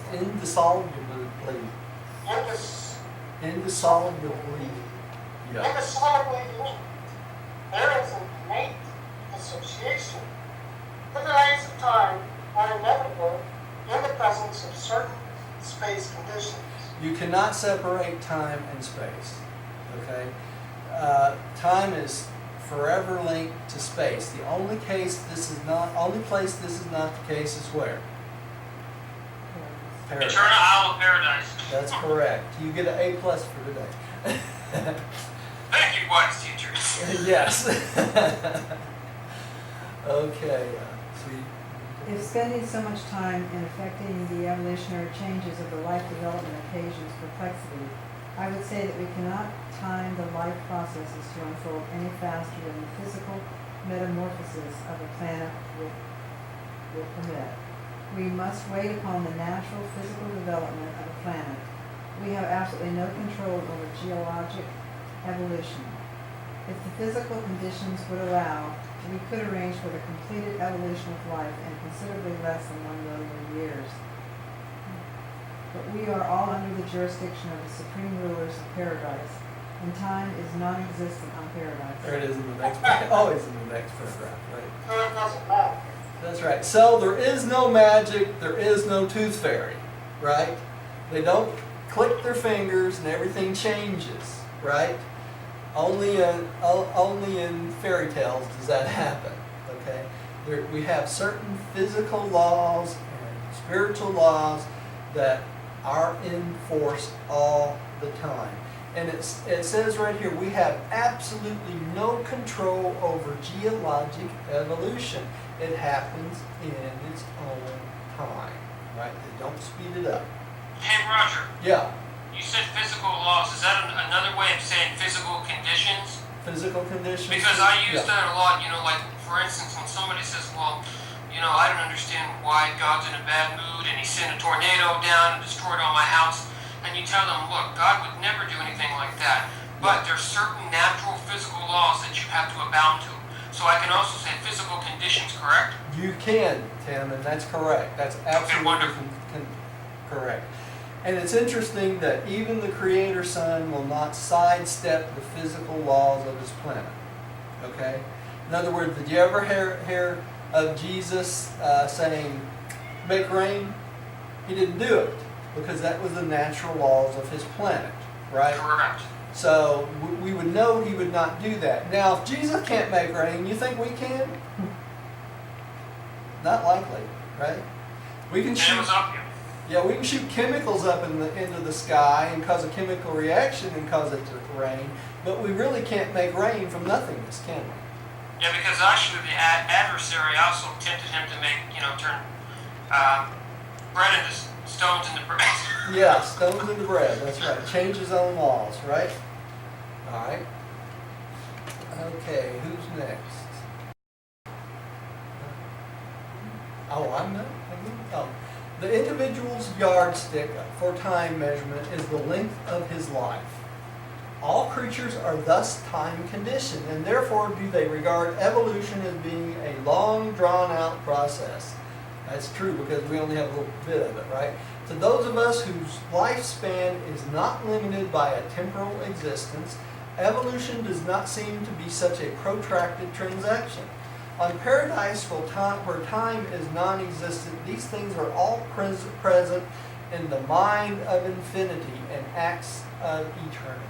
Indissolubly. Yeah. indissolubly linked. There is an innate association. The delays of time are inevitable in the presence of certain space conditions. You cannot separate time and space. Okay? Time is forever linked to space. The only place this is not the case is where? Paradise. Eternal Isle of Paradise. That's correct. You get an A+ for today. Thank you, wise teachers. Yes. Okay. Sweet. If spending so much time in affecting the evolutionary changes of the life development occasions perplexity, I would say that we cannot time the life processes to unfold any faster than the physical metamorphosis of a planet will permit. We must wait upon the natural physical development of a planet. We have absolutely no control over geologic evolution. If the physical conditions would allow, we could arrange for the completed evolution of life in considerably less than 1 million years. But we are all under the jurisdiction of the supreme rulers of paradise, and time is non-existent on paradise. There it is in the next paragraph. Always in the next paragraph, right? So it doesn't matter. That's right. So there is no magic, there is no tooth fairy, right? They don't click their fingers and everything changes, right? Only in fairy tales does that happen, okay? We have certain physical laws and spiritual laws that are in force all the time. And it says right here, we have absolutely no control over geologic evolution. It happens in its own time, right? They don't speed it up. Hey, Roger, Yeah, you said physical laws. Is that another way of saying physical conditions? physical conditions. Because I use Yeah. that a lot, like, for instance, when somebody says, well, I don't understand why God's in a bad mood and he sent a tornado down and destroyed all my house. And you tell them, look, God would never do anything like that. But there's certain natural physical laws that you have to abound to. So I can also say physical conditions, correct? You can, Tim, and that's correct. That's absolutely wonderful. Correct. And it's interesting that even the Creator Son will not sidestep the physical laws of his planet. Okay? In other words, did you ever hear of Jesus saying, make rain? He didn't do it because that was the natural laws of his planet, right? Correct. So we would know he would not do that. Now, if Jesus can't make rain, you think we can? Not likely, right? We can And it shoot. was up here. Yeah, we can shoot chemicals up into the sky and cause a chemical reaction and cause it to rain, but we really can't make rain from nothingness, can we? Yeah, because actually the adversary also tempted him to make, turn bread into stones into bread. Yeah, stones into bread, that's right. Change his own laws, right? All right. Okay, who's next? Oh, I'm not. Oh. The individual's yardstick for time measurement is the length of his life. All creatures are thus time conditioned, and therefore do they regard evolution as being a long, drawn-out process. That's true because we only have a little bit of it, right? To those of us whose lifespan is not limited by a temporal existence, evolution does not seem to be such a protracted transaction. On paradise, where time is non-existent, these things are all present in the mind of infinity and acts of eternity.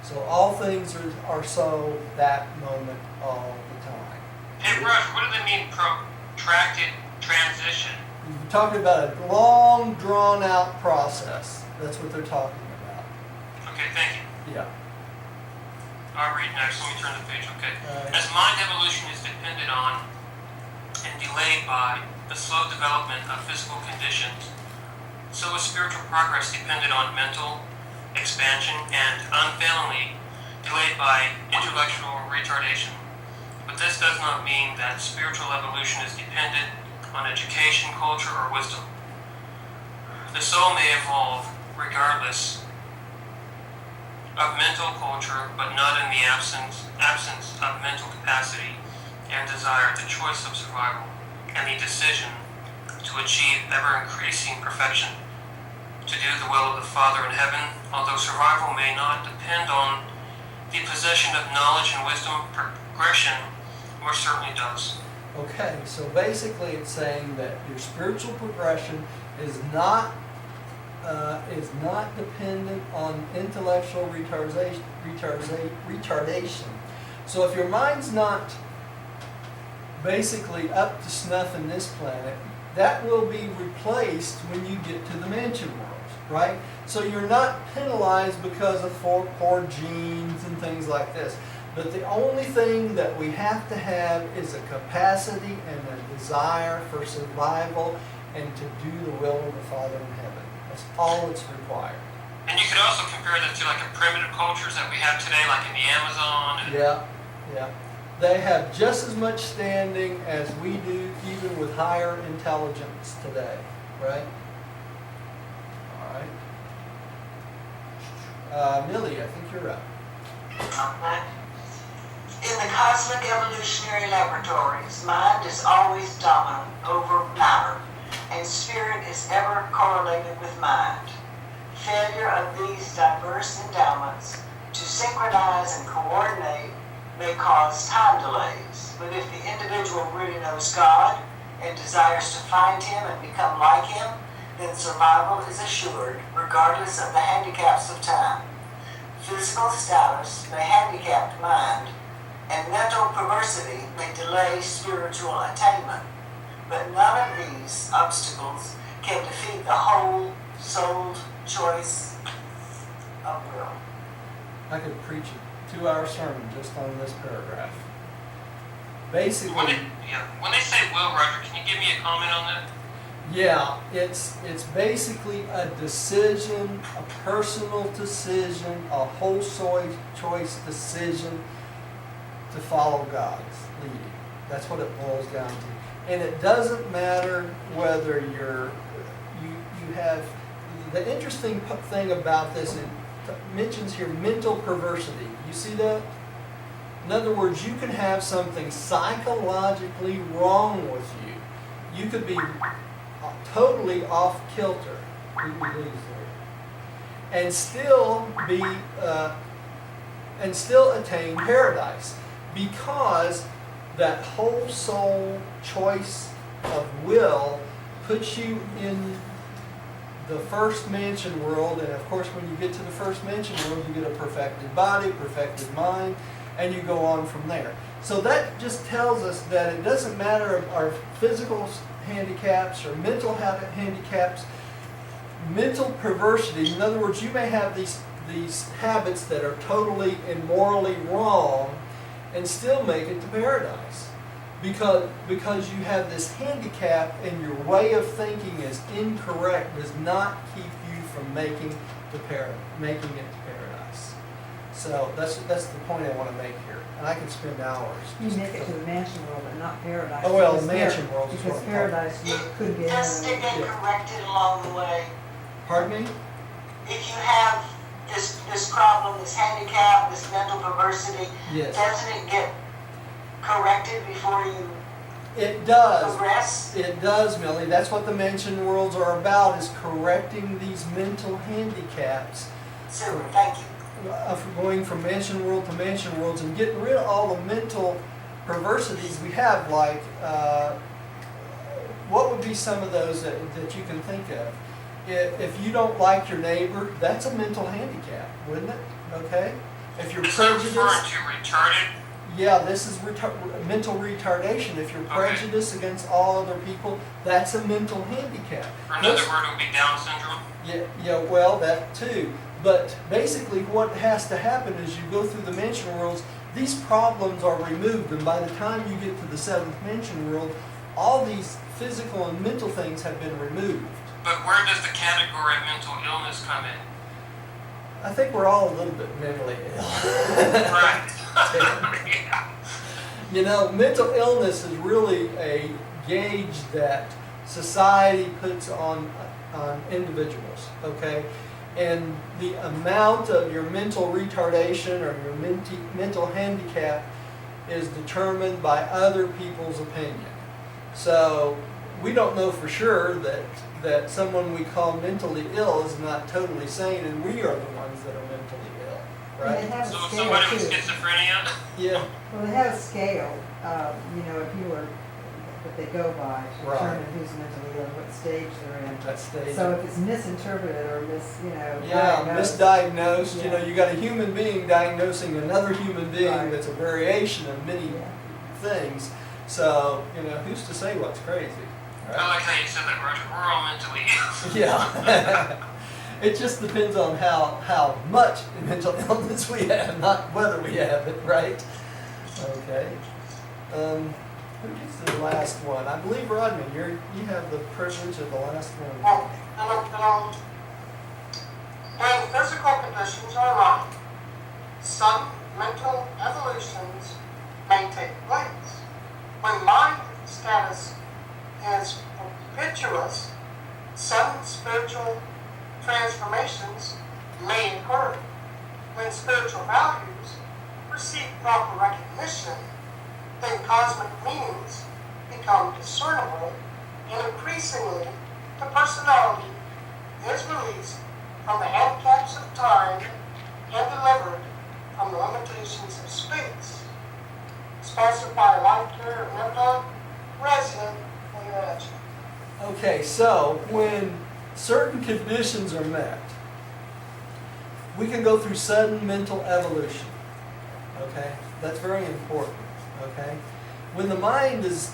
So all things are so that moment all the time. Hey, Rush, what do they mean protracted transition? You're talking about a long, drawn-out process. That's what they're talking about. Okay, thank you. Yeah. I'll read next. Let me turn the page. Okay. Alright. As mind evolution is dependent on and delayed by the slow development of physical conditions, so is spiritual progress dependent on mental expansion and unfailingly delayed by intellectual retardation. But this does not mean that spiritual evolution is dependent on education, culture, or wisdom. The soul may evolve regardless of mental culture, but not in the absence of mental capacity and desire, the choice of survival, and the decision to achieve ever-increasing perfection, to do the will of the Father in heaven. Although survival may not depend on the possession of knowledge and wisdom, progression more certainly does. Okay, so basically it's saying that your spiritual progression is not dependent on intellectual retardation. So if your mind's not basically up to snuff in this planet, that will be replaced when you get to the mansion world, right? So you're not penalized because of poor genes and things like this. But the only thing that we have to have is a capacity and a desire for survival and to do the will of the Father in heaven. That's all that's required. And you could also compare that to like the primitive cultures that we have today, like in the Amazon. And Yeah. They have just as much standing as we do, even with higher intelligence today, right? All right. Millie, I think you're up. In the cosmic evolutionary laboratories, mind is always dominant over matter, and spirit is ever correlated with mind. Failure of these diverse endowments to synchronize and coordinate may cause time delays, but if the individual really knows God and desires to find Him and become like Him, then survival is assured regardless of the handicaps of time. Physical status may handicap the mind, and mental perversity may delay spiritual attainment. But none of these obstacles can defeat the whole-souled choice of will. I could preach a 2-hour sermon just on this paragraph. When Basically, when they say will, Roger, can you give me a comment on that? yeah, it's basically a decision, a personal decision, a whole choice decision to follow God's leading. That's what it boils down to. And it doesn't matter whether you have, the interesting thing about this, it mentions here mental perversity. You see that? In other words, you can have something psychologically wrong with you. You could be totally off kilter, and still be and still attain paradise, because that whole soul choice of will puts you in the first mansion world. And of course, when you get to the first mansion world, you get a perfected body, perfected mind, and you go on from there. So that just tells us that it doesn't matter our physical handicaps or mental handicaps, mental perversity. In other words, you may have these habits that are totally and morally wrong and still make it to paradise, because you have this handicap and your way of thinking is incorrect, does not keep you from making it to paradise. So that's the point I want to make here, and I could spend hours. You make it to the mansion world, but not paradise. Oh, well, Because mansion world is what Because I'm talking paradise, you couldn't get Does it in. get corrected along the way? Pardon me? If you have this problem, this handicap, this mental perversity, Yes. doesn't it get corrected before you It does. progress? It does, Millie. That's what the mansion worlds are about, is correcting these mental handicaps Super, thank you. of going from mansion world to mansion worlds and getting rid of all the mental perversities we have. Like, what would be some of those that you can think of? If you don't like your neighbor, that's a mental handicap, wouldn't it? Okay? If you're Is that referring prejudiced, to retarded? yeah, this is mental retardation. If you're Okay. prejudiced against all other people, that's a mental handicap. Or another Let's- word would be Down syndrome? yeah, well, that too. But basically what has to happen is you go through the mansion worlds, these problems are removed, and by the time you get to the 7th mansion world, all these physical and mental things have been removed. But where does the category of mental illness come in? I think we're all a little bit mentally ill. Right. Yeah. You know, mental illness is really a gauge that society puts on individuals, okay? And the amount of your mental retardation or your mental handicap is determined by other people's opinion. So we don't know for sure that someone we call mentally ill is not totally sane, and we are the ones that are mentally ill, And they right? have So a if scale somebody with too. schizophrenia, Yeah, Well, they have a scale, you know, if you were, that they go by to Right. determine who's mentally ill, what stage they're in. that stage. So if it's misinterpreted or Yeah, diagnosed, misdiagnosed, you know, Yeah. you got a human being diagnosing another human being Right. that's a variation of many Yeah. things. So, you know, who's to say what's crazy, I right? like how you said that, Roger. We're all mentally ill. Yeah. It just depends on how much mental illness we have, not whether we have it, right? Okay. Who gets to the last one? I believe, Rodman, you have the privilege of the last one. When physical conditions are right, some mental evolutions may take place. When mind status is propitious, some spiritual transformations may occur. When spiritual values receive proper recognition, then cosmic meanings become discernible, and increasingly the personality is released from the handicaps of time and delivered from the limitations of space. Sponsored by Life Care of Lebanon, resident of your edge. Okay, so when certain conditions are met, we can go through sudden mental evolution. Okay? That's very important. Okay? When the mind is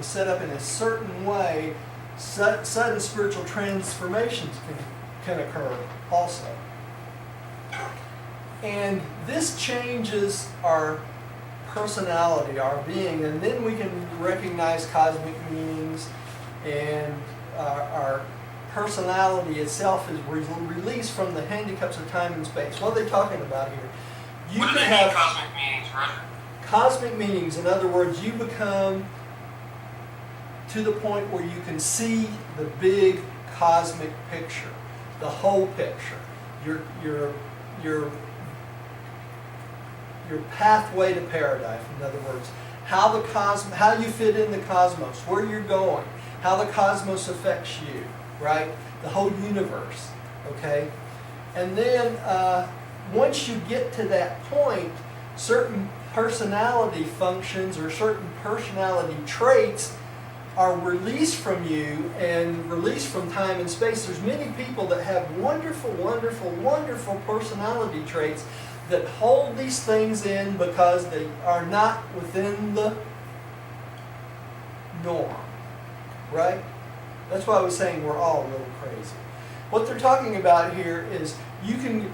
set up in a certain way, sudden spiritual transformations can occur also. And this changes our personality, our being, and then we can recognize cosmic meanings, and our personality itself is released from the handicaps of time and space. What are they talking about here? You What do can they mean, have cosmic meanings, Roger? cosmic meanings. In other words, you become to the point where you can see the big cosmic picture, the whole picture, your pathway to paradise. In other words, how you fit in the cosmos, where you're going, how the cosmos affects you, right? The whole universe, okay? And then once you get to that point, certain personality functions or certain personality traits are released from you and released from time and space. There's many people that have wonderful, wonderful, wonderful personality traits that hold these things in because they are not within the norm, right? That's why I was saying we're all a little crazy. What they're talking about here is you can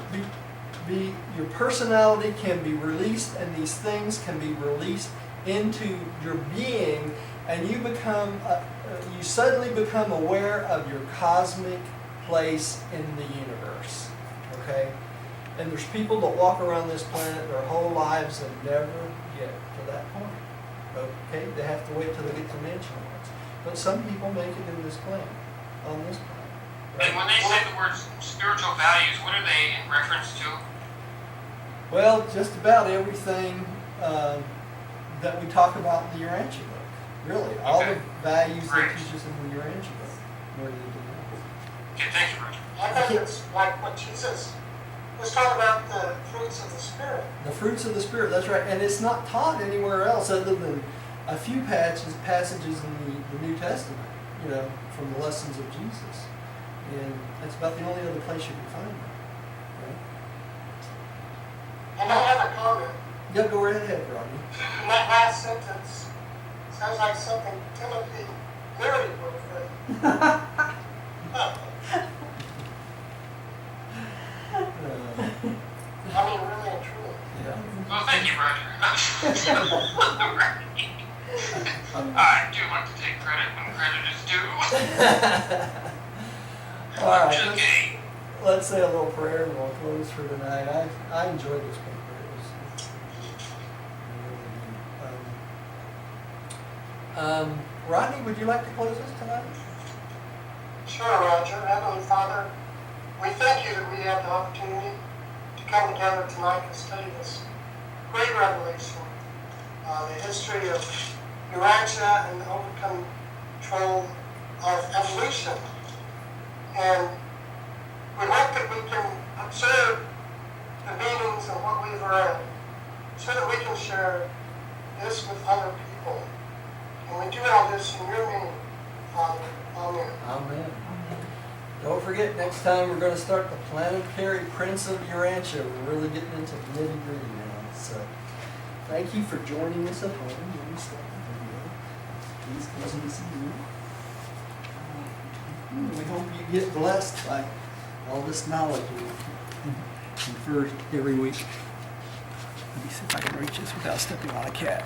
your personality can be released, and these things can be released into your being, and you suddenly become aware of your cosmic place in the universe. Okay? And there's people that walk around this planet their whole lives and never get to that point. Okay? They have to wait till they get to mansion ones. But some people make it in this planet, on this planet. Right? And when they say the words spiritual values, what are they in reference to? Well, just about everything that we talk about in the Urantia book. Really, all the values Great. that teaches in the Urantia book. Where do you do that? Okay, thank you, Roger. I think it's like what Jesus was talking about, the fruits of the Spirit. The fruits of the Spirit, that's right. And it's not taught anywhere else other than a few passages in the New Testament, from the lessons of Jesus. And that's about the only other place you can find it. Right? And I have a comment. Yeah, go right ahead, Rodney. In that last sentence, sounds like something Timothy Leary would have written. I mean, really and truly. Yeah. Well, thank you, Roger. I do like to take credit when credit is due. All right. Okay. Let's say a little prayer and we'll close for tonight. I enjoyed this paper. It was really neat. Rodney, would you like to close us tonight? Sure, Roger. Heavenly Father, we thank you that we have the opportunity to come together tonight to study this great revelation, the history of Urantia and the overcontrol of evolution. And we hope that we can observe the meanings of what we've read so that we can share this with other people. And we do all this in your name, Father. Amen. Amen. Don't forget, next time we're going to start the planetary prince of Urantia. We're really getting into the nitty-gritty now. So, thank you for joining us at home. When we start the video, please continue to see you. We hope you get blessed by all this knowledge we confer every week. Let me see if I can reach this without stepping on a cat.